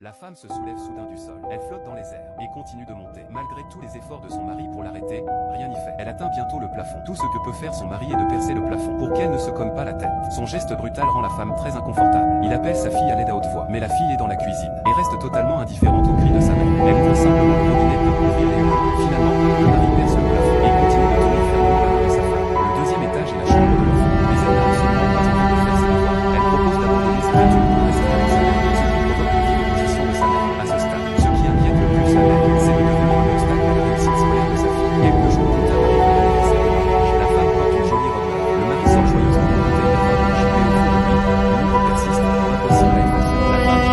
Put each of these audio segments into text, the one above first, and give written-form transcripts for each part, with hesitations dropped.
La femme se soulève soudain du sol. Elle flotte dans les airs et continue de monter. Malgré tous les efforts de son mari pour l'arrêter, rien n'y fait. Elle atteint bientôt le plafond. Tout ce que peut faire son mari est de percer le plafond pour qu'elle ne se cogne pas la tête. Son geste brutal rend la femme très inconfortable. Il appelle sa fille à l'aide à haute voix, mais la fille est dans la cuisine et reste totalement indifférente aux cris de sa mère. Elle ouvre simplement le robinet pour ouvrir les yeux. Finalement, le mari perce le plafond et continue de tenir fermement la main de sa femme. Le deuxième étage est la chambre de l'enfant, mais elle n'a absolument pas envie de faire ses devoirs. Elle propose d'abandonner ses études pour rester avec sa mère, ce qui provoque une vive opposition de sa mère. À ce stade, ce qui inquiète le plus sa mère, c'est de devenir un obstacle à la réussite scolaire de sa fille. Quelques jours plus tard arrive l'anniversaire du mariage. La femme porte une jolie robe neuve. Le mari sort joyeusement une bouteille de vin rouge, mais au fond de lui, l'ombre persiste, impossible à effacer. La femme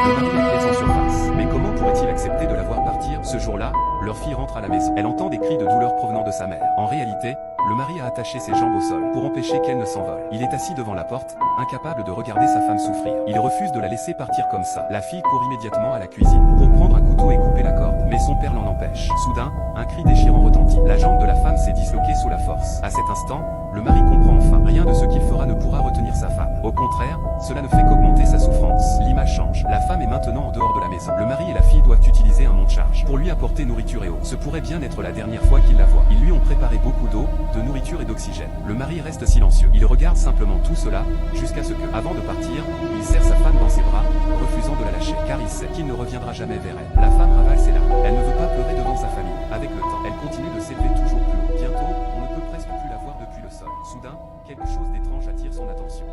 le mari la laisse en surface. Mais comment pourrait-il accepter de la voir partir? Ce jour-là, leur fille rentre à la maison. Elle entend des cris de douleur provenant de sa mère. En réalité, le mari a attaché ses jambes au sol pour empêcher qu'elle ne s'envole. Il est assis devant la porte, incapable de regarder sa femme souffrir. Il refuse de la laisser partir comme ça. La fille court immédiatement à la cuisine pour prendre un couteau et couper la corde, mais son père l'en empêche. Soudain, un cri déchirant retentit. La jambe de la femme s'est disloquée sous la force. À cet instant, le mari comprend enfin. Rien de ce qu'il fera ne pourra retenir sa femme. Au contraire, cela ne fait qu'augmenter sa souffrance. L'image change. La femme est maintenant en dehors de la maison. Le mari et la fille doivent utiliser un monte-charge pour lui apporter nourriture et eau. Ce pourrait bien être la dernière fois qu'il la voit. Ils lui ont préparé beaucoup d'eau, de nourriture et d'oxygène. Le mari reste silencieux. Il regarde simplement tout cela, jusqu'à ce que, avant de partir, il serre sa femme dans ses bras, refusant de la lâcher, car il sait qu'il ne reviendra jamais vers elle. La femme ravale ses larmes. Elle ne veut pas pleurer devant sa famille. Avec le temps, elle continue de s'élever toujours plus haut. Bientôt, on ne peut presque plus la voir depuis le sol. Soudain, quelque chose d'étrange attire son attention.